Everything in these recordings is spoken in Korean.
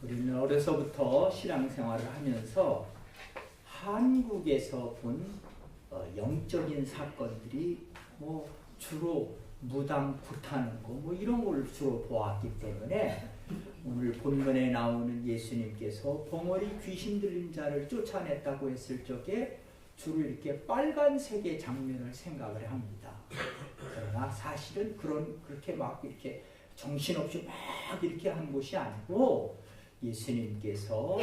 우리는 어려서부터 신앙생활을 하면서 한국에서 본 영적인 사건들이 주로 무당 굿하는 거 이런 걸 주로 보았기 때문에 오늘 본문에 나오는 예수님께서 벙어리 귀신 들린 자를 쫓아냈다고 했을 적에 주로 이렇게 빨간색의 장면을 생각을 합니다. 그러나 사실은 그렇게 막 이렇게 정신없이 막 이렇게 한 것이 아니고 예수님께서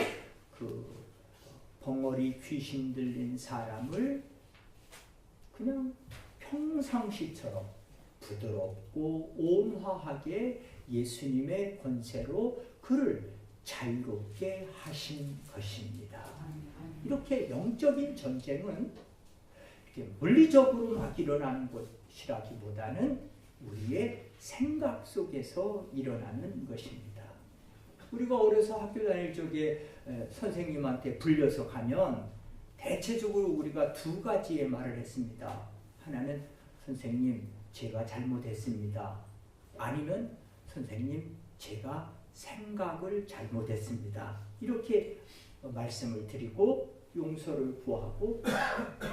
그 벙어리 귀신 들린 사람을 그냥 평상시처럼 부드럽고 온화하게 예수님의 권세로 그를 자유롭게 하신 것입니다. 이렇게 영적인 전쟁은 이렇게 물리적으로 막 일어나는 것이라기보다는 우리의 생각 속에서 일어나는 것입니다. 우리가 어려서 학교 다닐 적에 선생님한테 불려서 가면 대체적으로 우리가 두 가지의 말을 했습니다. 하나는 선생님 제가 잘못했습니다. 아니면 선생님 제가 생각을 잘못했습니다. 이렇게 말씀을 드리고 용서를 구하고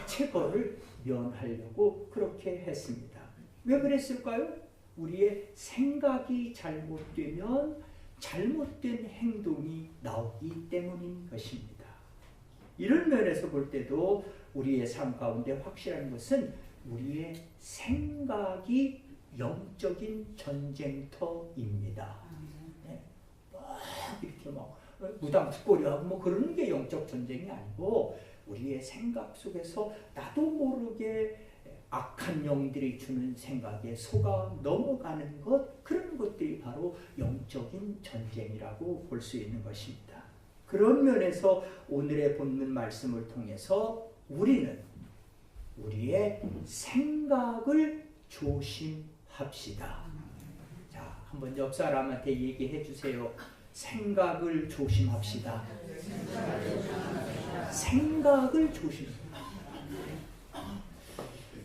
체벌을 면하려고 그렇게 했습니다. 왜 그랬을까요? 우리의 생각이 잘못되면 잘못된 행동이 나오기 때문인 것입니다. 이런 면에서 볼 때도 우리의 삶 가운데 확실한 것은 우리의 생각이 영적인 전쟁터입니다. 네. 이렇게 무당 뒷거리하고 그러는 게 영적 전쟁이 아니고 우리의 생각 속에서 나도 모르게 악한 영들이 주는 생각에 속아 넘어가는 것, 그런 것들이 바로 영적인 전쟁이라고 볼 수 있는 것입니다. 그런 면에서 오늘의 본문 말씀을 통해서 우리는 우리의 생각을 조심합시다. 자, 한번 옆 사람한테 얘기해 주세요. 생각을 조심합시다. 생각을 조심합시다.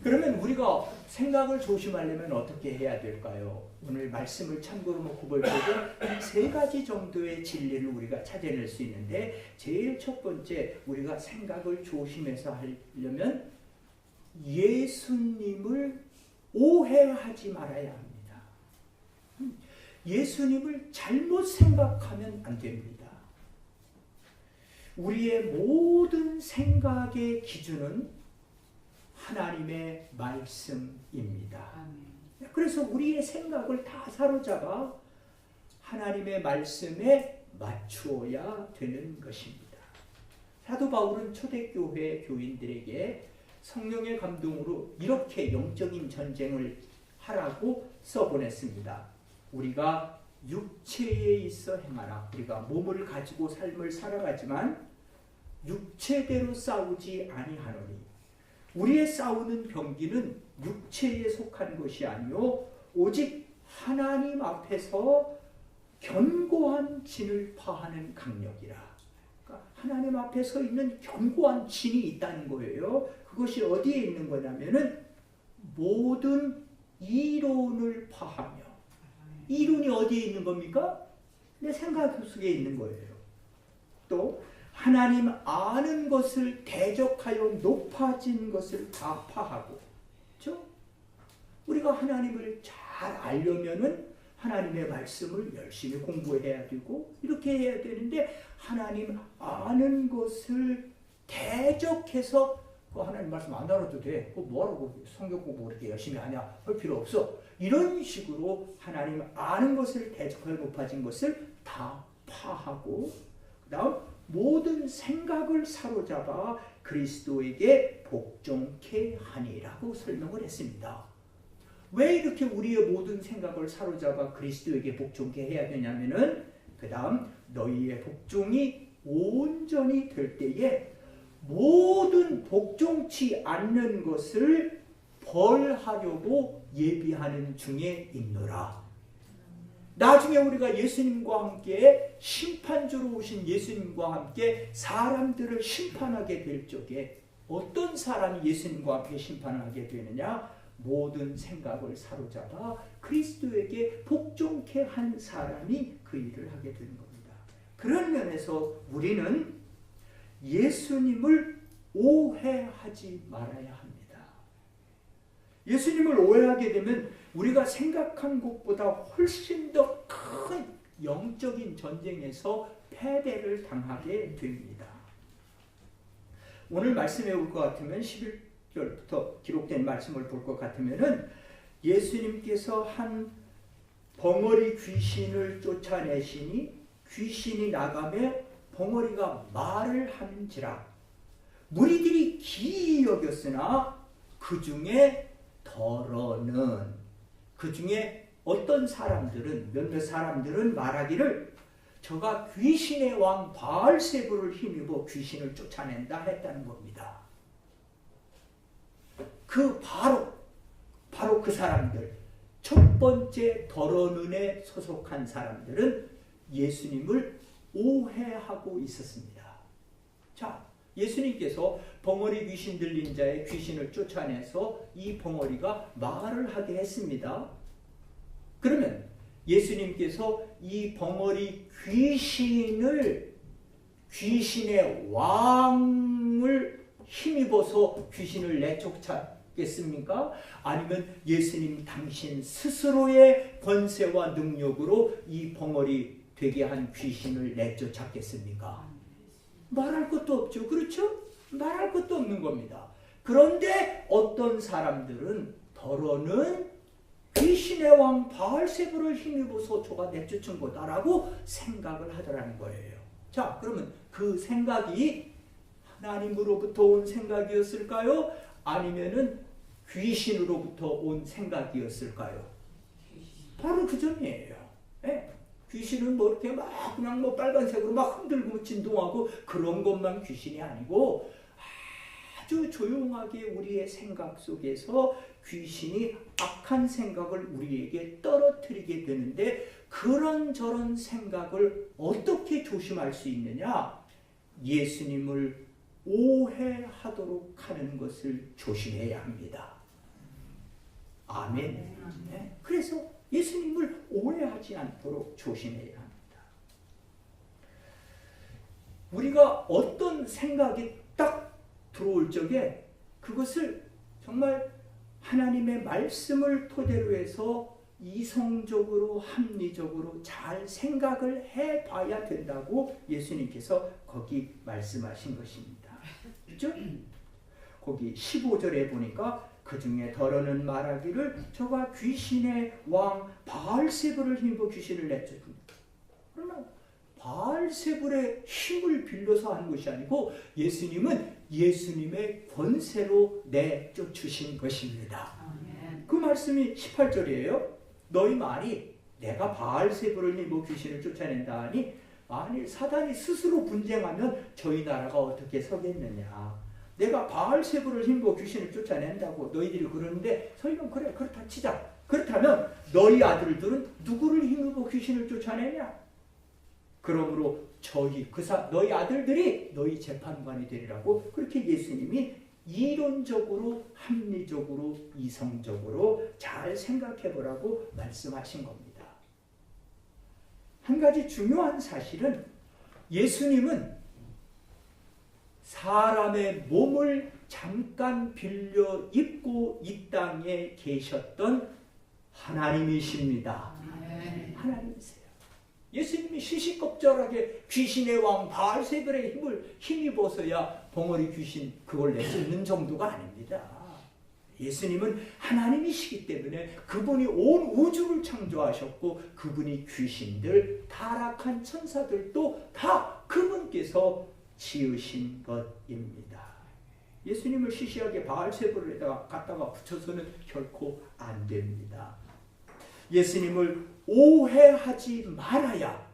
그러면 우리가 생각을 조심하려면 어떻게 해야 될까요? 오늘 말씀을 참고로 볼 때도 세 가지 정도의 진리를 우리가 찾아낼 수 있는데 제일 첫 번째 우리가 생각을 조심해서 하려면 예수님을 오해하지 말아야 합니다. 예수님을 잘못 생각하면 안 됩니다. 우리의 모든 생각의 기준은 하나님의 말씀입니다. 그래서 우리의 생각을 다 사로잡아 하나님의 말씀에 맞추어야 되는 것입니다. 사도 바울은 초대교회 교인들에게 성령의 감동으로 이렇게 영적인 전쟁을 하라고 써보냈습니다. 우리가 육체에 있어 행하라. 우리가 몸을 가지고 삶을 살아가지만 육체대로 싸우지 아니하노니 우리의 싸우는 병기는 육체에 속한 것이 아니요 오직 하나님 앞에서 견고한 진을 파하는 강력이라. 그러니까 하나님 앞에 서 있는 견고한 진이 있다는 거예요. 그것이 어디에 있는 거냐면은 모든 이론을 파하며. 이론이 어디에 있는 겁니까? 내 생각 속에 있는 거예요. 또 하나님 아는 것을 대적하여 높아진 것을 다 파하고, 그렇죠? 우리가 하나님을 잘 알려면은 하나님의 말씀을 열심히 공부해야 되고 이렇게 해야 되는데 하나님 아는 것을 대적해서 하나님 말씀 안 알아도 돼. 뭐하라고 성경 공부 그렇게 열심히 하냐? 할 필요 없어. 이런 식으로 하나님 아는 것을 대적하여 높아진 것을 다 파하고 그 다음 모든 생각을 사로잡아 그리스도에게 복종케 하니라고 설명을 했습니다. 왜 이렇게 우리의 모든 생각을 사로잡아 그리스도에게 복종케 해야 되냐면은 그 다음 너희의 복종이 온전히 될 때에 모든 복종치 않는 것을 벌하려고 예비하는 중에 있노라. 나중에 우리가 예수님과 함께 심판주로 오신 예수님과 함께 사람들을 심판하게 될 적에 어떤 사람이 예수님과 함께 심판을 하게 되느냐? 모든 생각을 사로잡아 그리스도에게 복종케 한 사람이 그 일을 하게 되는 겁니다. 그런 면에서 우리는 예수님을 오해하지 말아야 합니다. 예수님을 오해하게 되면 우리가 생각한 것보다 훨씬 더 큰 영적인 전쟁에서 패배를 당하게 됩니다. 오늘 말씀에 올 것 같으면 11절부터 기록된 말씀을 볼 것 같으면은 예수님께서 한 벙어리 귀신을 쫓아내시니 귀신이 나가매 벙어리가 말을 하는지라 무리들이 기이 여겼으나 그 중에 더러는 그 중에 어떤 사람들은 몇몇 사람들은 말하기를 저가 귀신의 왕 바알세불을 힘입어 귀신을 쫓아낸다 했다는 겁니다. 그 바로 그 사람들 첫 번째 더러는에 소속한 사람들은 예수님을 오해하고 있었습니다. 자, 예수님께서 벙어리 귀신 들린 자의 귀신을 쫓아내서 이 벙어리가 말을 하게 했습니다. 그러면 예수님께서 이 벙어리 귀신의 왕을 힘입어서 귀신을 내쫓았겠습니까? 아니면 예수님 당신 스스로의 권세와 능력으로 이 벙어리 되게 한 귀신을 내쫓았겠습니까? 말할 것도 없죠. 그렇죠? 말할 것도 없는 겁니다. 그런데 어떤 사람들은 더러는 귀신의 왕 바알세불을 힘입어서 저가 내쫓은 거다라고 생각을 하더라는 거예요. 자, 그러면 그 생각이 하나님으로부터 온 생각이었을까요? 아니면은 귀신으로부터 온 생각이었을까요? 바로 그 점이에요. 네? 귀신은 뭐 이렇게 막 그냥 뭐 빨간색으로 막 흔들고 진동하고 그런 것만 귀신이 아니고 아주 조용하게 우리의 생각 속에서 귀신이 악한 생각을 우리에게 떨어뜨리게 되는데 그런저런 생각을 어떻게 조심할 수 있느냐? 예수님을 오해하도록 하는 것을 조심해야 합니다. 아멘. 네? 그래서 예수님을 오해하지 않도록 조심해야 합니다. 우리가 어떤 생각이 딱 들어올 적에 그것을 정말 하나님의 말씀을 토대로 해서 이성적으로 합리적으로 잘 생각을 해봐야 된다고 예수님께서 거기 말씀하신 것입니다. 그렇죠? 거기 15절에 보니까 그 중에 더러는 말하기를 저가 귀신의 왕 바알세불을 힘입어 귀신을 내쫓습니다. 그러나 바알세불의 힘을 빌려서 하는 것이 아니고 예수님은 예수님의 권세로 내쫓으신 것입니다. 그 말씀이 18절이에요. 너희 말이 내가 바알세불을 힘입어 귀신을 쫓아낸다 하니 만일 사단이 스스로 분쟁하면 저희 나라가 어떻게 서겠느냐. 내가 바알세불을 힘입어 귀신을 쫓아낸다고 너희들이 그러는데 저희는 그래 그렇다 치자. 그렇다면 너희 아들들은 누구를 힘입어 귀신을 쫓아내냐? 그러므로 너희 아들들이 너희 재판관이 되리라고 그렇게 예수님이 이론적으로 합리적으로 이성적으로 잘 생각해보라고 말씀하신 겁니다. 한 가지 중요한 사실은 예수님은 사람의 몸을 잠깐 빌려 입고 이 땅에 계셨던 하나님이십니다. 하나님이세요. 예수님이 시시껍절하게 귀신의 왕 바알세불의 힘을 힘입어서야 벙어리 귀신 그걸 내쫓는 정도가 아닙니다. 예수님은 하나님이시기 때문에 그분이 온 우주를 창조하셨고 그분이 귀신들, 타락한 천사들도 다 그분께서 지으신 것입니다. 예수님을 시시하게 바알세불을 갖다가 붙여서는 결코 안 됩니다. 예수님을 오해하지 말아야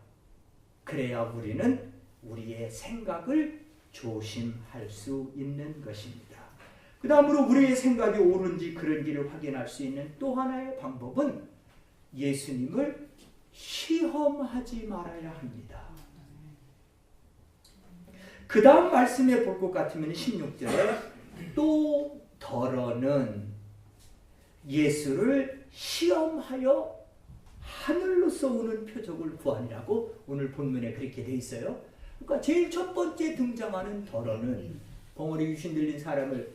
그래야 우리는 우리의 생각을 조심할 수 있는 것입니다. 그 다음으로 우리의 생각이 옳은지 그런지를 확인할 수 있는 또 하나의 방법은 예수님을 시험하지 말아야 합니다. 그 다음 말씀에 볼 것 같으면 16절에 또 더러는 예수를 시험하여 하늘로서 오는 표적을 구하니라고 오늘 본문에 그렇게 돼 있어요. 그러니까 제일 첫 번째 등장하는 덜어는 벙어리 귀신 들린 사람을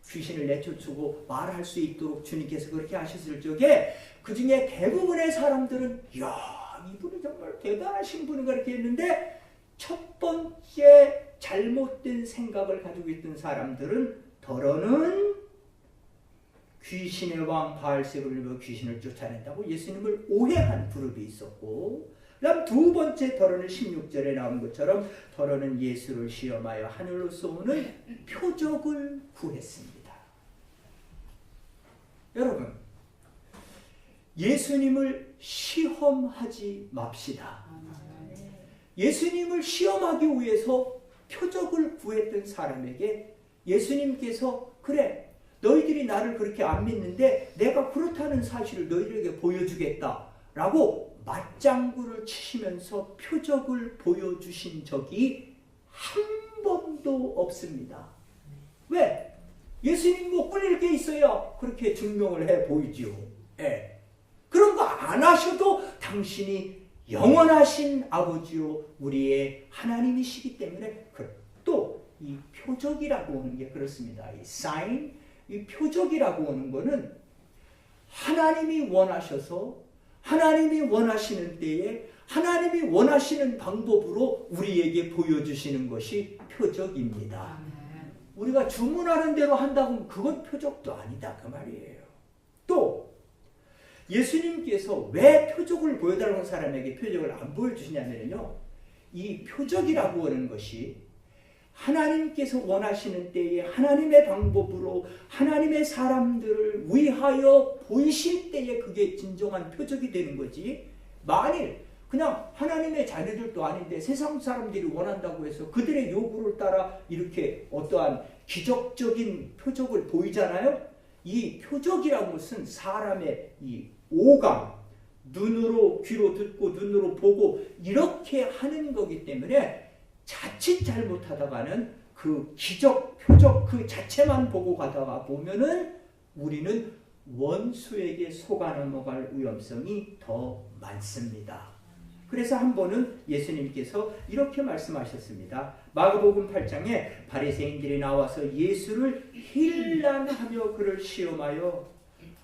귀신을 내쫓고 말할 수 있도록 주님께서 그렇게 하셨을 적에 그 중에 대부분의 사람들은 이야 이분이 정말 대단하신 분인가 이렇게 했는데 첫 번째 잘못된 생각을 가지고 있던 사람들은 덜어는 귀신의 왕 바알세불을 입어 귀신을 쫓아낸다고 예수님을 오해한 그룹이 있었고, 그 다음 두 번째 덜어는 16절에 나온 것처럼 덜어는 예수를 시험하여 하늘로서 오는 표적을 구했습니다. 여러분, 예수님을 시험하지 맙시다. 예수님을 시험하기 위해서 표적을 구했던 사람에게 예수님께서 그래 너희들이 나를 그렇게 안 믿는데 내가 그렇다는 사실을 너희들에게 보여주겠다라고 맞장구를 치시면서 표적을 보여주신 적이 한 번도 없습니다. 왜? 예수님 뭐 꿀릴 게 있어야 그렇게 증명을 해 보이지요. 예. 그런 거 안 하셔도 당신이 영원하신 아버지요 우리의 하나님이시기 때문에 또 이 표적이라고 하는 게 그렇습니다. 이 사인, 이 표적이라고 하는 거는 하나님이 원하셔서 하나님이 원하시는 때에 하나님이 원하시는 방법으로 우리에게 보여주시는 것이 표적입니다. 우리가 주문하는 대로 한다고 하면 그건 표적도 아니다 그 말이에요. 또 예수님께서 왜 표적을 보여달라는 사람에게 표적을 안 보여주시냐면요, 이 표적이라고 하는 것이 하나님께서 원하시는 때에 하나님의 방법으로 하나님의 사람들을 위하여 보이실 때에 그게 진정한 표적이 되는 거지, 만일 그냥 하나님의 자녀들도 아닌데 세상 사람들이 원한다고 해서 그들의 요구를 따라 이렇게 어떠한 기적적인 표적을 보이잖아요. 이 표적이라는 것은 사람의 이 오감, 눈으로 귀로 듣고 눈으로 보고 이렇게 하는 거기 때문에 자칫 잘못하다가는 그 기적, 표적 그 자체만 보고 가다가 보면은 우리는 원수에게 속아 넘어갈 위험성이 더 많습니다. 그래서 한 번은 예수님께서 이렇게 말씀하셨습니다. 마가복음 8장에 바리새인들이 나와서 예수를 힐난하며 그를 시험하여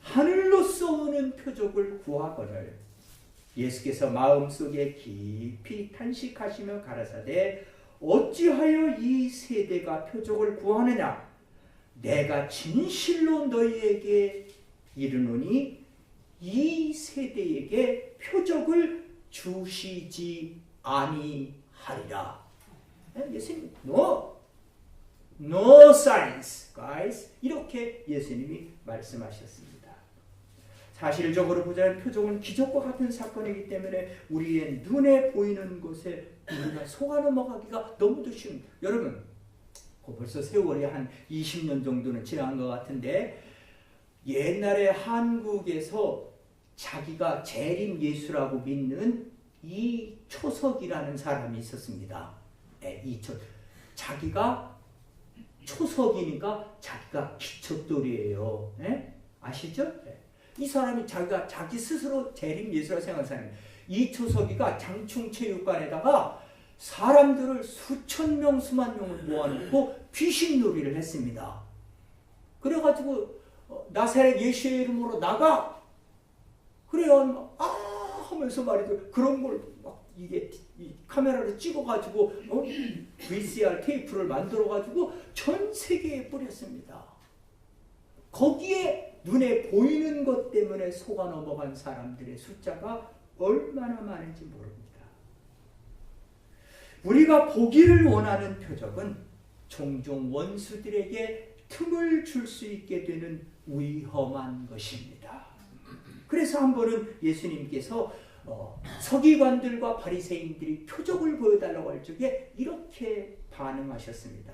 하늘로서 오는 표적을 구하거늘 예수께서 마음속에 깊이 탄식하시며 가라사대 어찌하여 이 세대가 표적을 구하느냐 내가 진실로 너희에게 이르노니 이 세대에게 표적을 주시지 아니하리라. 예수님 No signs, guys. 이렇게 예수님이 말씀하셨습니다. 사실적으로 보자면 표적은 기적과 같은 사건이기 때문에 우리의 눈에 보이는 것에 우리가 속아 넘어가기가 너무도 쉬운. 여러분, 벌써 세월이 한 20년 정도는 지난 것 같은데 옛날에 한국에서 자기가 재림 예수라고 믿는 이초석이라는 사람이 있었습니다. 자기가 초석이니까 자기가 기초돌이에요. 아시죠? 이 사람이 자기 스스로 재림 예수라고 생각하는 사람이에요. 이초석이가 장충체육관에다가 사람들을 수천 명, 수만 명을 모아놓고 귀신놀이를 했습니다. 그래가지고 나사렛 예수의 이름으로 나가! 그래요. 하면서 말이죠. 그런 걸 막 이게 카메라로 찍어가지고 VCR 테이프를 만들어가지고 전 세계에 뿌렸습니다. 거기에 눈에 보이는 것 때문에 속아 넘어간 사람들의 숫자가 얼마나 많은지 모릅니다. 우리가 보기를 원하는 표적은 종종 원수들에게 틈을 줄 수 있게 되는 위험한 것입니다. 그래서 한 번은 예수님께서 서기관들과 바리새인들이 표적을 보여달라고 할 적에 이렇게 반응하셨습니다.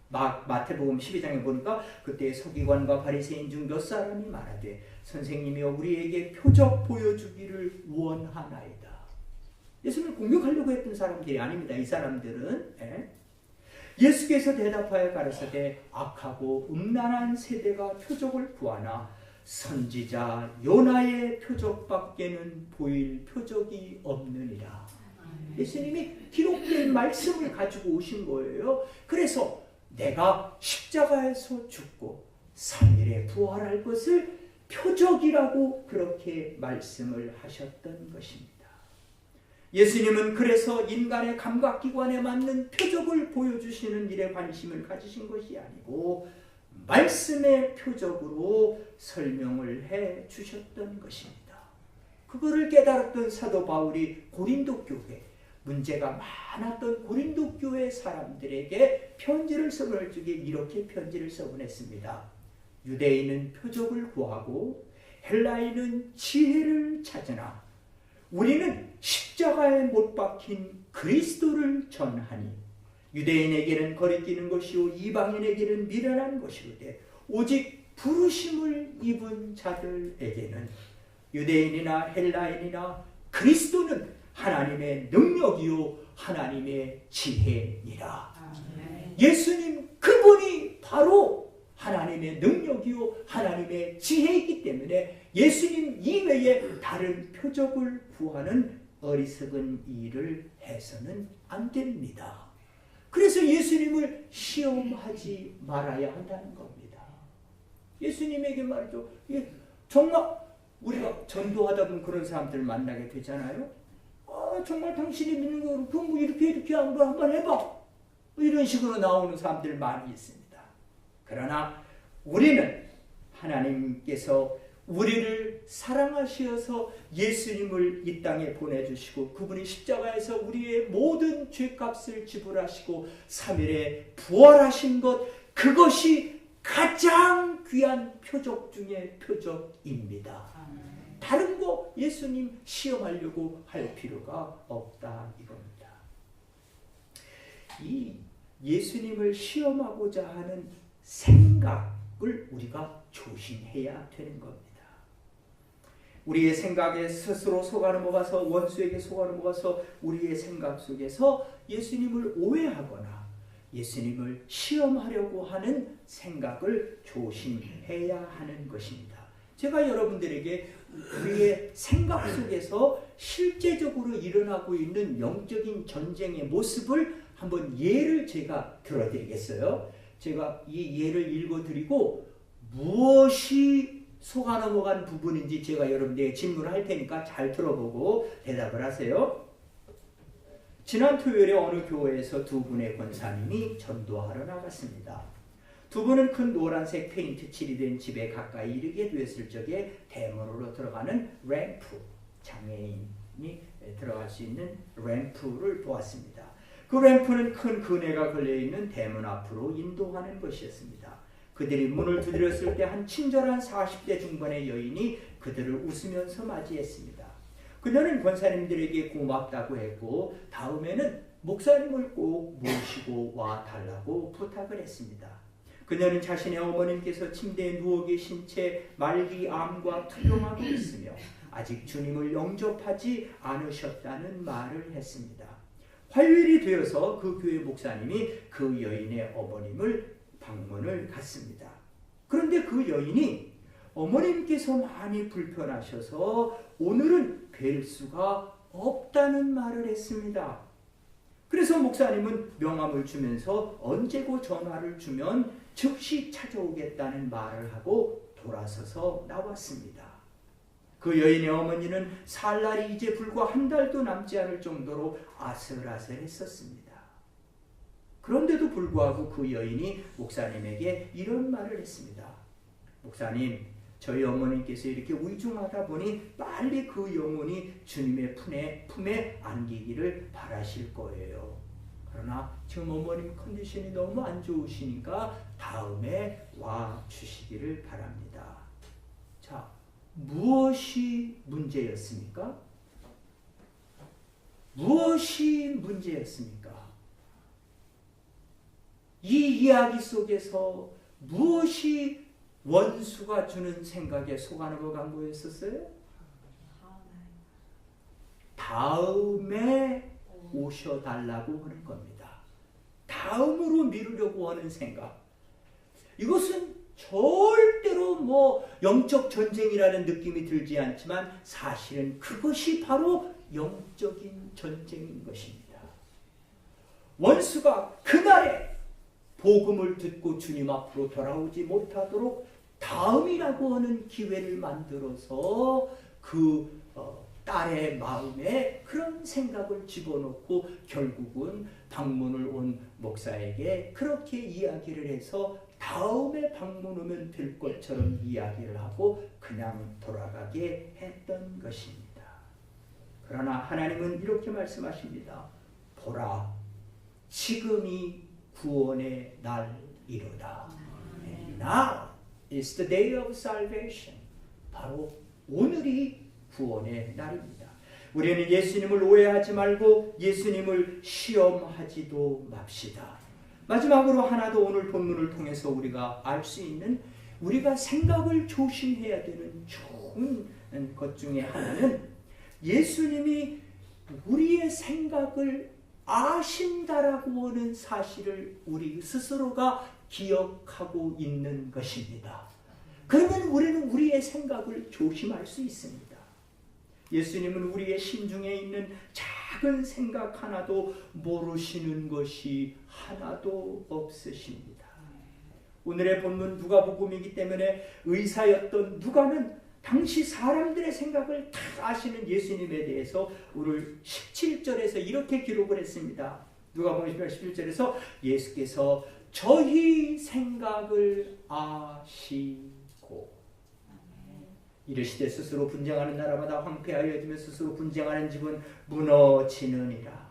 마태복음 12장에 보니까 그때 서기관과 바리새인 중 몇 사람이 말하되 선생님이여 우리에게 표적 보여주기를 원하나이다. 예수님을 공격하려고 했던 사람들이 아닙니다. 이 사람들은. 예수께서 대답하여 가라사대 악하고 음란한 세대가 표적을 구하나 선지자 요나의 표적밖에는 보일 표적이 없느니라. 예수님이 기록된 말씀을 가지고 오신 거예요. 그래서 내가 십자가에서 죽고 3일에 부활할 것을 표적이라고 그렇게 말씀을 하셨던 것입니다. 예수님은 그래서 인간의 감각기관에 맞는 표적을 보여주시는 일에 관심을 가지신 것이 아니고 말씀의 표적으로 설명을 해 주셨던 것입니다. 그거를 깨달았던 사도 바울이 고린도 교회, 문제가 많았던 고린도 교회 사람들에게 편지를 써보낼 적에 이렇게 편지를 써보냈습니다. 유대인은 표적을 구하고 헬라인은 지혜를 찾으나 우리는 십자가에 못 박힌 그리스도를 전하니 유대인에게는 거리끼는 것이요 이방인에게는 미련한 것이로되 오직 부르심을 입은 자들에게는 유대인이나 헬라인이나 그리스도는 하나님의 능력이요 하나님의 지혜니라. 예수님 그분이 바로 하나님의 능력이요 하나님의 지혜이기 때문에 예수님 이외에 다른 표적을 구하는 어리석은 일을 해서는 안 됩니다. 그래서 예수님을 시험하지 말아야 한다는 겁니다. 예수님에게 말이죠. 정말 우리가 전도하다 보면 그런 사람들 만나게 되잖아요. 정말 당신이 믿는 거 그렇고 뭐 이렇게 한번 해봐. 이런 식으로 나오는 사람들 많이 있습니다. 그러나 우리는 하나님께서 우리를 사랑하시어서 예수님을 이 땅에 보내주시고 그분이 십자가에서 우리의 모든 죄값을 지불하시고 3일에 부활하신 것, 그것이 가장 귀한 표적 중에 표적입니다. 다른 거 예수님 시험하려고 할 필요가 없다 이겁니다. 이 예수님을 시험하고자 하는 생각을 우리가 조심해야 되는 겁니다. 우리의 생각에 스스로 속아넘어가서 원수에게 속아넘어가서 우리의 생각 속에서 예수님을 오해하거나 예수님을 시험하려고 하는 생각을 조심해야 하는 것입니다. 제가 여러분들에게 우리의 생각 속에서 실제적으로 일어나고 있는 영적인 전쟁의 모습을 한번 예를 제가 들어드리겠어요. 제가 이 예를 읽어드리고 무엇이 속아 넘어간 부분인지 제가 여러분들에게 질문을 할 테니까 잘 들어보고 대답을 하세요. 지난 토요일에 어느 교회에서 두 분의 권사님이 전도하러 나갔습니다. 두 분은 큰 노란색 페인트 칠이 된 집에 가까이 이르게 되었을 적에 대문으로 들어가는 램프, 장애인이 들어갈 수 있는 램프를 보았습니다. 그 램프는 큰 그네가 걸려있는 대문 앞으로 인도하는 것이었습니다. 그들이 문을 두드렸을 때 한 친절한 40대 중반의 여인이 그들을 웃으면서 맞이했습니다. 그녀는 권사님들에게 고맙다고 했고 다음에는 목사님을 꼭 모시고 와달라고 부탁을 했습니다. 그녀는 자신의 어머님께서 침대에 누워 계신 채 말기암과 투병하고 있으며 아직 주님을 영접하지 않으셨다는 말을 했습니다. 화요일이 되어서 그 교회 목사님이 그 여인의 어머님을 방문을 갔습니다. 그런데 그 여인이 어머님께서 많이 불편하셔서 오늘은 뵐 수가 없다는 말을 했습니다. 그래서 목사님은 명함을 주면서 언제고 전화를 주면 즉시 찾아오겠다는 말을 하고 돌아서서 나왔습니다. 그 여인의 어머니는 살 날이 이제 불과 한 달도 남지 않을 정도로 아슬아슬했었습니다. 그런데도 불구하고 그 여인이 목사님에게 이런 말을 했습니다. 목사님, 저희 어머님께서 이렇게 위중하다 보니 빨리 그 영혼이 주님의 품에 안기기를 바라실 거예요. 그러나 지금 어머님 컨디션이 너무 안 좋으시니까 다음에 와 주시기를 바랍니다. 자, 무엇이 문제였습니까? 무엇이 문제였습니까? 이 이야기 속에서 무엇이 원수가 주는 생각에 속아 넘어간 거였었어요? 다음에 오셔달라고 하는 겁니다. 다음으로 미루려고 하는 생각. 이것은 절대로 뭐 영적 전쟁이라는 느낌이 들지 않지만 사실은 그것이 바로 영적인 전쟁인 것입니다. 원수가 그날에 복음을 듣고 주님 앞으로 돌아오지 못하도록 다음이라고 하는 기회를 만들어서 그 딸의 마음에 그런 생각을 집어넣고 결국은 방문을 온 목사에게 그렇게 이야기를 해서 다음에 방문 오면 될 것처럼 이야기를 하고 그냥 돌아가게 했던 것입니다. 그러나 하나님은 이렇게 말씀하십니다. 보라, 지금이 구원의 날이로다. Now is the day of salvation. 바로 오늘이 구원의 날입니다. 우리는 예수님을 오해하지 말고 예수님을 시험하지도 맙시다. 마지막으로 하나 더 오늘 본문을 통해서 우리가 알 수 있는 우리가 생각을 조심해야 되는 좋은 것 중에 하나는 예수님이 우리의 생각을 아신다라고 하는 사실을 우리 스스로가 기억하고 있는 것입니다. 그러면 우리는 우리의 생각을 조심할 수 있습니다. 예수님은 우리의 심중에 있는 작은 생각 하나도 모르시는 것이 하나도 없으십니다. 오늘의 본문 누가복음이기 때문에 의사였던 누가는 당시 사람들의 생각을 다 아시는 예수님에 대해서 오늘 17절에서 이렇게 기록을 했습니다. 누가복음 17절에서 예수께서 저희 생각을 아시고 이르시되 스스로 분쟁하는 나라마다 황폐하여지며 스스로 분쟁하는 집은 무너지느니라.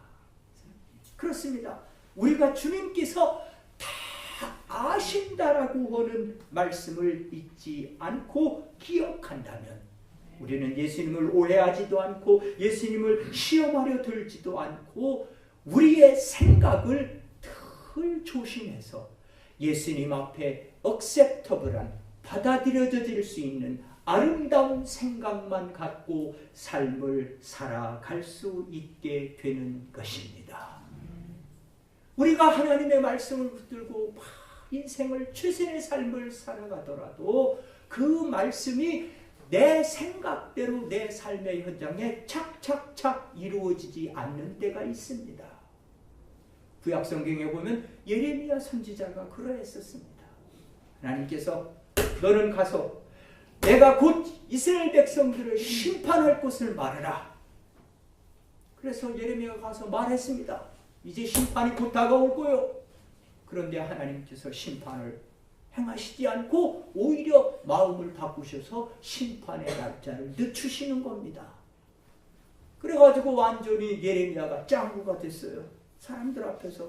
그렇습니다. 우리가 주님께서 다 아신다라고 하는 말씀을 잊지 않고 기억한다면 우리는 예수님을 오해하지도 않고 예수님을 시험하려 들지도 않고 우리의 생각을 늘 조심해서 예수님 앞에 acceptable한 받아들여질 수 있는 아름다운 생각만 갖고 삶을 살아갈 수 있게 되는 것입니다. 우리가 하나님의 말씀을 붙들고 막 인생을 최선의 삶을 살아가더라도 그 말씀이 내 생각대로 내 삶의 현장에 착착착 이루어지지 않는 때가 있습니다. 구약성경에 보면 예레미야 선지자가 그러했었습니다. 하나님께서 너는 가서 내가 곧 이스라엘 백성들을 심판할 것을 말하라. 그래서 예레미야가 가서 말했습니다. 이제 심판이 곧 다가올 거요. 그런데 하나님께서 심판을 행하시지 않고 오히려 마음을 바꾸셔서 심판의 날짜를 늦추시는 겁니다. 그래가지고 완전히 예레미야가 짱구가 됐어요. 사람들 앞에서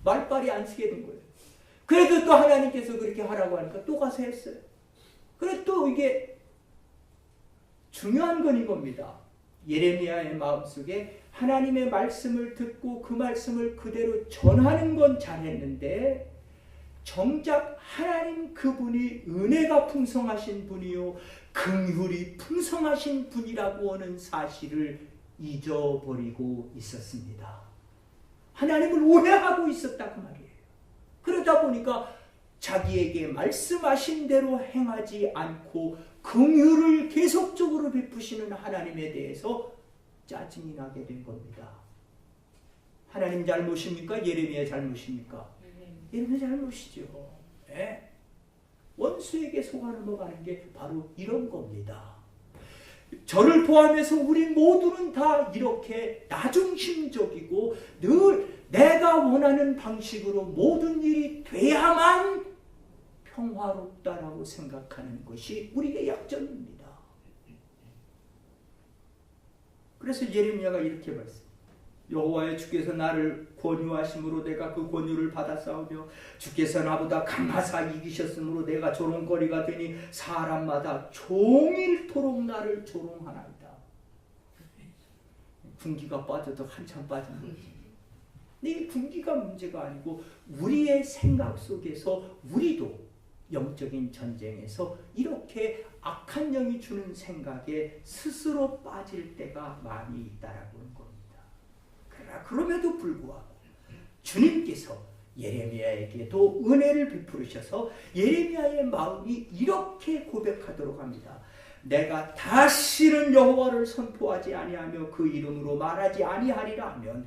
말빨이 안 쓰게 된 거예요. 그래도 또 하나님께서 그렇게 하라고 하니까 또 가서 했어요. 그래 또 이게 중요한 건 이겁니다. 예레미야의 마음속에 하나님의 말씀을 듣고 그 말씀을 그대로 전하는 건 잘했는데 정작 하나님 그분이 은혜가 풍성하신 분이요 긍휼이 풍성하신 분이라고 하는 사실을 잊어버리고 있었습니다. 하나님을 오해하고 있었다 그 말이에요. 그러다 보니까 자기에게 말씀하신 대로 행하지 않고 긍휼을 계속적으로 베푸시는 하나님에 대해서 짜증이 나게 된 겁니다. 하나님 잘못입니까? 예레미야 잘못입니까? 예레미야 잘못이죠. 네? 원수에게 속아 넘어가는 게 바로 이런 겁니다. 저를 포함해서 우리 모두는 다 이렇게 나중심적이고 늘 내가 원하는 방식으로 모든 일이 돼야만 평화롭다라고 생각하는 것이 우리의 약점입니다. 그래서 예레미야가 이렇게 말씀합니다. 여호와의 주께서 나를 권유하심으로 내가 그 권유를 받았사오며 주께서 나보다 강하사 이기셨으므로 내가 조롱거리가 되니 사람마다 종일토록 나를 조롱하나이다. 군기가 빠져도 한참 빠진 거지. 이 군기가 문제가 아니고 우리의 생각 속에서 우리도 영적인 전쟁에서 이렇게 악한 영이 주는 생각에 스스로 빠질 때가 많이 있다라고 하는 겁니다. 그러나 그럼에도 불구하고 주님께서 예레미야에게도 은혜를 베푸르셔서 예레미야의 마음이 이렇게 고백하도록 합니다. 내가 다시는 여호와를 선포하지 아니하며 그 이름으로 말하지 아니하리라 하면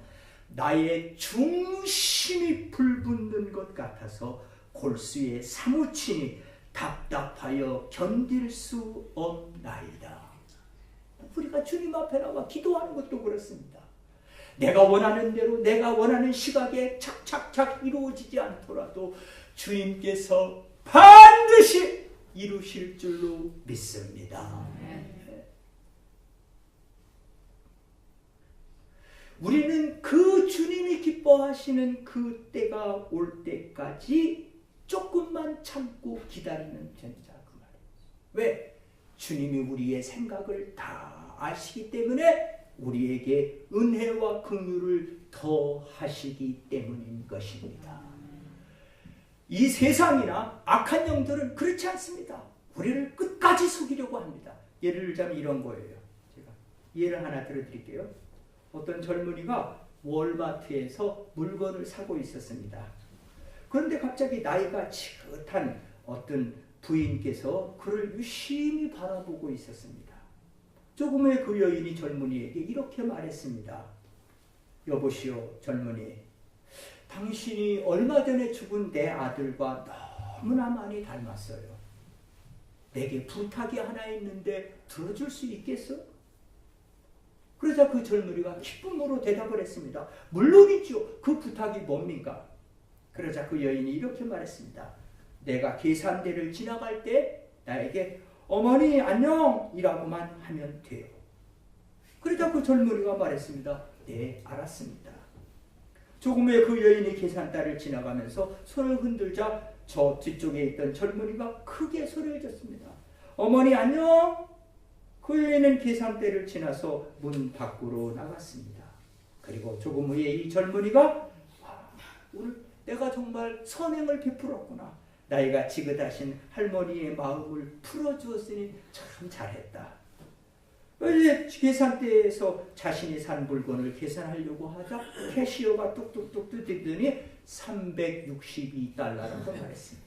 나의 중심이 불붙는 것 같아서 골수에 사무치니 답답하여 견딜 수 없나이다. 우리가 주님 앞에 나와 기도하는 것도 그렇습니다. 내가 원하는 대로 내가 원하는 시각에 착착착 이루어지지 않더라도 주님께서 반드시 이루실 줄로 믿습니다. 우리는 그 주님이 기뻐하시는 그 때가 올 때까지 조금만 참고 기다리는 전자 그 말이에요. 왜? 주님이 우리의 생각을 다 아시기 때문에 우리에게 은혜와 긍휼을 더 하시기 때문인 것입니다. 이 세상이나 악한 영들은 그렇지 않습니다. 우리를 끝까지 속이려고 합니다. 예를 들자면 이런 거예요. 제가 예를 하나 들어드릴게요. 어떤 젊은이가 월마트에서 물건을 사고 있었습니다. 그런데 갑자기 나이가 지긋한 어떤 부인께서 그를 유심히 바라보고 있었습니다. 조금 후에 그 여인이 젊은이에게 이렇게 말했습니다. 여보시오 젊은이, 당신이 얼마 전에 죽은 내 아들과 너무나 많이 닮았어요. 내게 부탁이 하나 있는데 들어줄 수 있겠어? 그러자 그 젊은이가 기쁨으로 대답을 했습니다. 물론이죠. 그 부탁이 뭡니까? 그러자 그 여인이 이렇게 말했습니다. 내가 계산대를 지나갈 때 나에게 어머니 안녕 이라고만 하면 돼요. 그러자 그 젊은이가 말했습니다. 네, 알았습니다. 조금 후에 그 여인이 계산대를 지나가면서 손을 흔들자 저 뒤쪽에 있던 젊은이가 크게 소리를 졌습니다. 어머니 안녕. 그 여인은 계산대를 지나서 문 밖으로 나갔습니다. 그리고 조금 후에 이 젊은이가 오늘 내가 정말 선행을 베풀었구나. 나이가 지긋하신 할머니의 마음을 풀어주었으니 참 잘했다. 이제 계산대에서 자신이 산 물건을 계산하려고 하자 캐시어가 뚝뚝뚝 뜯더니 362달러라고 말했습니다.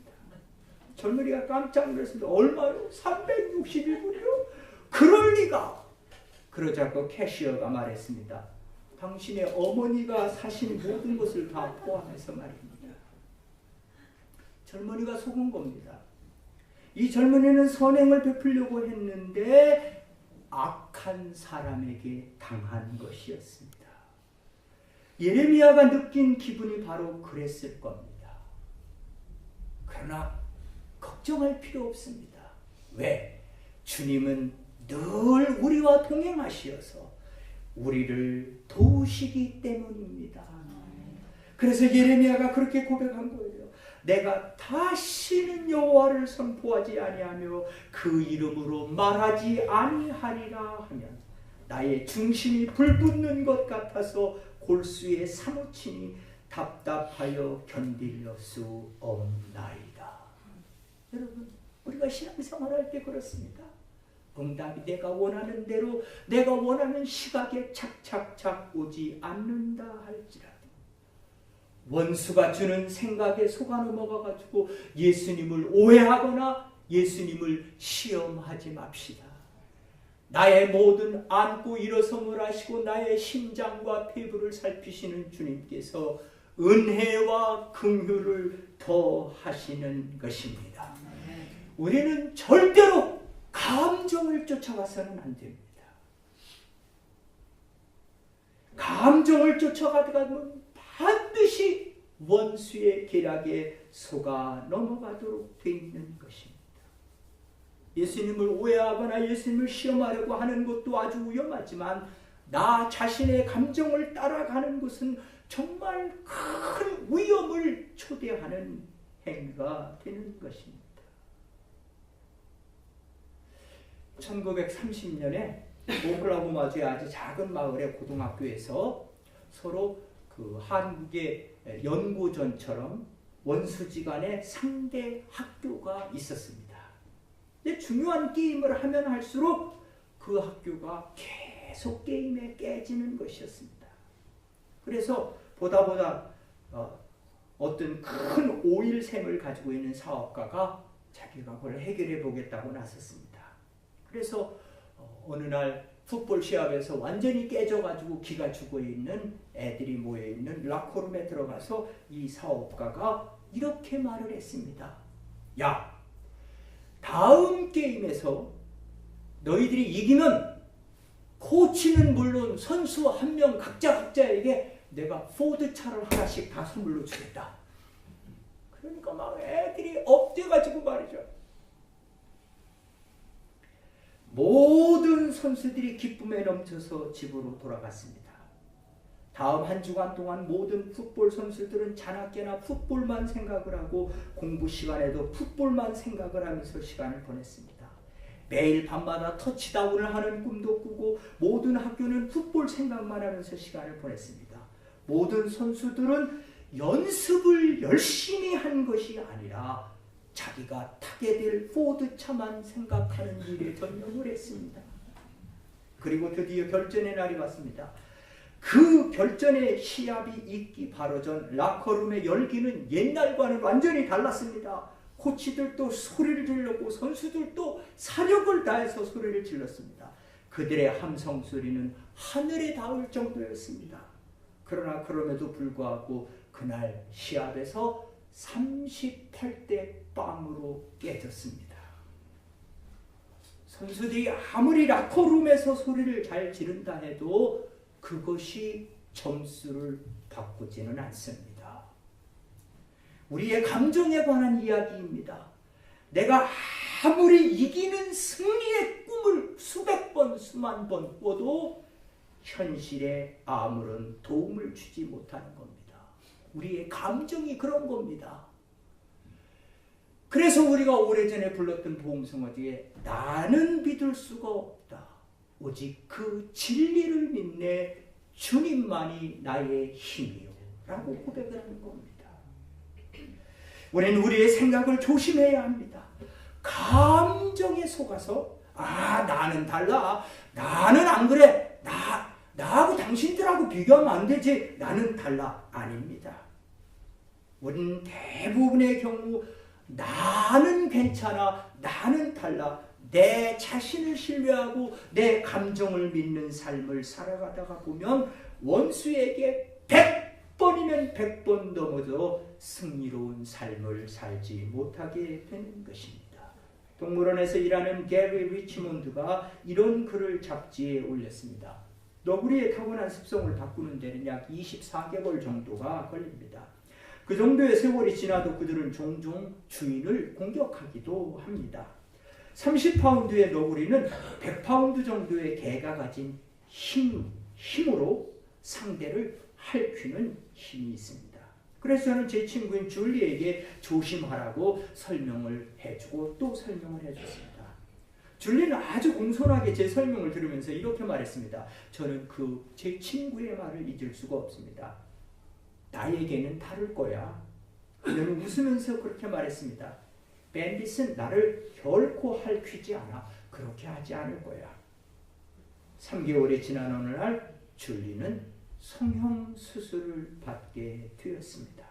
젊은이가 깜짝 놀랐습니다. 얼마요? 361불이요? 그럴 리가. 그러자 그 캐시어가 말했습니다. 당신의 어머니가 사신 모든 것을 다 포함해서 말입니다. 젊은이가 속은 겁니다. 이 젊은이는 선행을 베풀려고 했는데 악한 사람에게 당한 것이었습니다. 예레미야가 느낀 기분이 바로 그랬을 겁니다. 그러나 걱정할 필요 없습니다. 왜? 주님은 늘 우리와 동행하시어서 우리를 도우시기 때문입니다. 그래서 예레미야가 그렇게 고백한 거예요. 내가 다시는 여호와를 선포하지 아니하며 그 이름으로 말하지 아니하리라 하면 나의 중심이 불붙는 것 같아서 골수에 사무치니 답답하여 견딜 수 없나이다. 여러분, 우리가 신앙생활할 때 그렇습니다. 응답이 내가 원하는 대로 내가 원하는 시각에 착착착 오지 않는다 할지라도 원수가 주는 생각에 속아 넘어가가지고 예수님을 오해하거나 예수님을 시험하지 맙시다. 나의 모든 안고 일어섬을 하시고 나의 심장과 폐부를 살피시는 주님께서 은혜와 긍휼을 더하시는 것입니다. 우리는 절대로 감정을 쫓아가서는 안 됩니다. 감정을 쫓아가면 반드시 원수의 계략에 속아 넘어가도록 되어 있는 것입니다. 예수님을 오해하거나 예수님을 시험하려고 하는 것도 아주 위험하지만 나 자신의 감정을 따라가는 것은 정말 큰 위험을 초래하는 행위가 되는 것입니다. 1930년에 오클라호마주의 아주 작은 마을의 고등학교에서 서로 그 한국의 연고전처럼 원수지간의 상대 학교가 있었습니다. 근데 중요한 게임을 하면 할수록 그 학교가 계속 게임에 깨지는 것이었습니다. 그래서 보다 어떤 큰 오일샘을 가지고 있는 사업가가 자기가 그걸 해결해 보겠다고 나섰습니다. 그래서 어느 날 풋볼 시합에서 완전히 깨져가지고 기가 죽어 있는 애들이 모여있는 라커룸에 들어가서 이 사업가가 이렇게 말을 했습니다. 야, 다음 게임에서 너희들이 이기면 코치는 물론 선수 한 명 각자에게 내가 포드차를 하나씩 다 선물로 주겠다. 그러니까 막 애들이 업돼가지고 말이죠. 모든 선수들이 기쁨에 넘쳐서 집으로 돌아갔습니다. 다음 한 주간 동안 모든 풋볼 선수들은 자나깨나 풋볼만 생각을 하고 공부 시간에도 풋볼만 생각을 하면서 시간을 보냈습니다. 매일 밤마다 터치다운을 하는 꿈도 꾸고 모든 학교는 풋볼 생각만 하면서 시간을 보냈습니다. 모든 선수들은 연습을 열심히 한 것이 아니라 자기가 타게 될 포드차만 생각하는 일에 전념을 했습니다. 그리고 드디어 결전의 날이 왔습니다. 그 결전의 시합이 있기 바로 전 라커룸의 열기는 옛날과는 완전히 달랐습니다. 코치들도 소리를 질렀고 선수들도 사력을 다해서 소리를 질렀습니다. 그들의 함성 소리는 하늘에 닿을 정도였습니다. 그러나 그럼에도 불구하고 그날 시합에서 38대 0으로 깨졌습니다. 선수들이 아무리 라커룸에서 소리를 잘 지른다 해도 그것이 점수를 바꾸지는 않습니다. 우리의 감정에 관한 이야기입니다. 내가 아무리 이기는 승리의 꿈을 수백 번, 수만 번 꿔도 현실에 아무런 도움을 주지 못하는 겁니다. 우리의 감정이 그런 겁니다. 그래서 우리가 오래전에 불렀던 복음성어 뒤에 나는 믿을 수가 없다. 오직 그 진리를 믿네 주님만이 나의 힘이요 라고 고백을 하는 겁니다. 우리는 우리의 생각을 조심해야 합니다. 감정에 속아서 나는 달라. 나는 안 그래. 나하고 당신들하고 비교하면 안 되지. 나는 달라. 아닙니다. 우리는 대부분의 경우 나는 괜찮아. 나는 달라. 내 자신을 신뢰하고 내 감정을 믿는 삶을 살아가다가 보면 원수에게 100번이면 100번 넘어져 승리로운 삶을 살지 못하게 되는 것입니다. 동물원에서 일하는 게리 리치몬드가 이런 글을 잡지에 올렸습니다. 너구리의 타고난 습성을 바꾸는 데는 약 24개월 정도가 걸립니다. 그 정도의 세월이 지나도 그들은 종종 주인을 공격하기도 합니다. 30파운드의 너구리는 100파운드 정도의 개가 가진 힘으로 상대를 핥히는 힘이 있습니다. 그래서 저는 제 친구인 줄리에게 조심하라고 설명을 해주고 또 설명을 해줬습니다. 줄리는 아주 공손하게 제 설명을 들으면서 이렇게 말했습니다. 저는 제 친구의 말을 잊을 수가 없습니다. 나에게는 다를 거야. 그녀는 웃으면서 그렇게 말했습니다. 밴딧은 나를 결코 핥히지 않아. 그렇게 하지 않을 거야. 3개월이 지난 어느 날 줄리는 성형수술을 받게 되었습니다.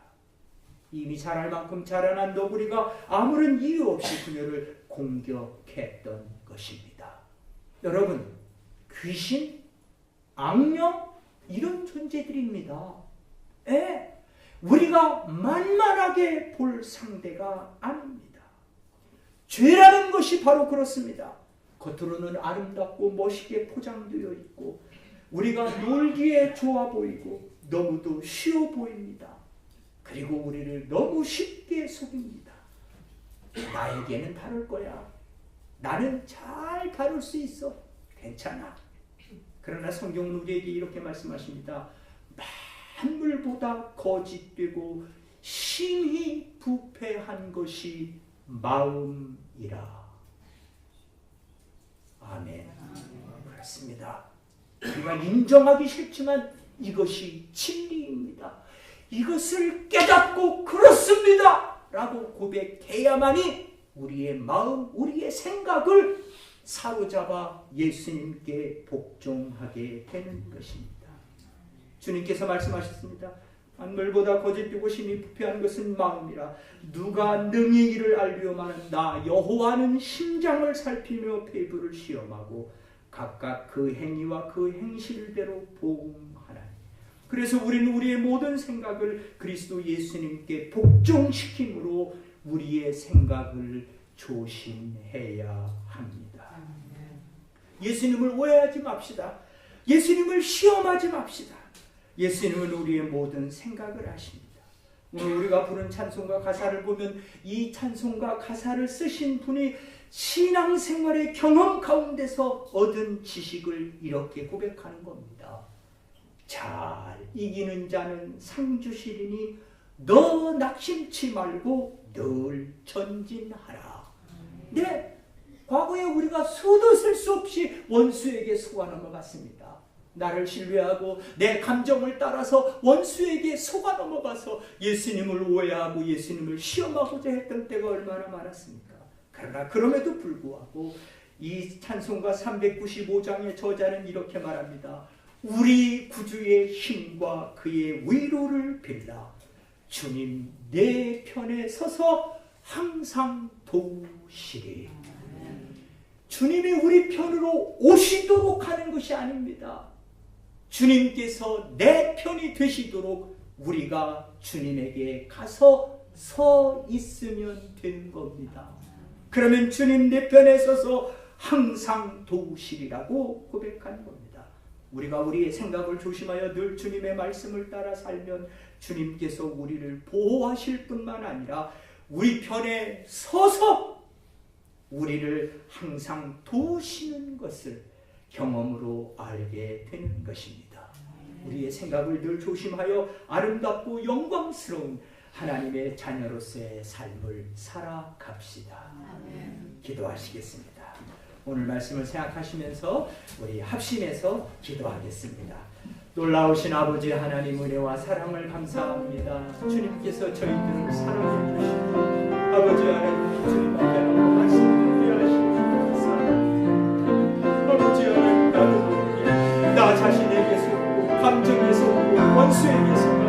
이미 자랄 만큼 자라난 너구리가 아무런 이유 없이 그녀를 공격했던 것입니다. 여러분, 귀신, 악령 이런 존재들입니다. 우리가 만만하게 볼 상대가 아닙니다. 죄라는 것이 바로 그렇습니다. 겉으로는 아름답고 멋있게 포장되어 있고 우리가 놀기에 좋아 보이고 너무도 쉬워 보입니다. 그리고 우리를 너무 쉽게 속입니다. 나에게는 다룰 거야. 나는 잘 다룰 수 있어. 괜찮아. 그러나 성경은 우리에게 이렇게 말씀하십니다. 만물보다 거짓되고 심히 부패한 것이 마음이라. 아멘. 그렇습니다. 우리가 인정하기 싫지만 이것이 진리입니다. 이것을 깨닫고 그렇습니다 라고 고백해야만이 우리의 마음, 우리의 생각을 사로잡아 예수님께 복종하게 되는 것입니다. 주님께서 말씀하셨습니다. 만물보다 거짓되고 심히 부패한 것은 마음이라. 누가 능히 이를 알리오마는 나 여호와는 심장을 살피며 폐부를 시험하고 각각 그 행위와 그 행실대로 보응하나니. 그래서 우리는 우리의 모든 생각을 그리스도 예수님께 복종시킴으로 우리의 생각을 조심해야 합니다. 예수님을 오해하지 맙시다. 예수님을 시험하지 맙시다. 예수님은 우리의 모든 생각을 아십니다. 오늘 우리가 부른 찬송가 가사를 보면 이 찬송가 가사를 쓰신 분이 신앙생활의 경험 가운데서 얻은 지식을 이렇게 고백하는 겁니다. 잘 이기는 자는 상 주시리니 너 낙심치 말고 늘 전진하라. 네, 과거에 우리가 수도 셀 수 없이 원수에게 속아 넘어갔습니다. 나를 신뢰하고 내 감정을 따라서 원수에게 속아 넘어가서 예수님을 오해하고 예수님을 시험하고자 했던 때가 얼마나 많았습니까? 그러나 그럼에도 불구하고 이 찬송가 395장의 저자는 이렇게 말합니다. 우리 구주의 힘과 그의 위로를 빌라 주님 내 편에 서서 항상 도우시리. 주님이 우리 편으로 오시도록 하는 것이 아닙니다. 주님께서 내 편이 되시도록 우리가 주님에게 가서 서 있으면 되는 겁니다. 그러면 주님 내 편에 서서 항상 도우시리라고 고백하는 겁니다. 우리가 우리의 생각을 조심하여 늘 주님의 말씀을 따라 살면 주님께서 우리를 보호하실 뿐만 아니라 우리 편에 서서 우리를 항상 도우시는 것을 경험으로 알게 되는 것입니다. 우리의 생각을 늘 조심하여 아름답고 영광스러운 하나님의 자녀로서의 삶을 살아갑시다. 기도하시겠습니다. 오늘 말씀을 생각하시면서 우리 합심해서 기도하겠습니다. 놀라우신 아버지 하나님 은혜와 사랑을 감사합니다. 주님께서 저희들을 사랑해 주시고 아버지 하나님 주님 앞에 나와 말씀을 하시고 사랑합니다. 아버지 하나님 나도 나 자신에게 속고 감정에 속고 원수에게 속고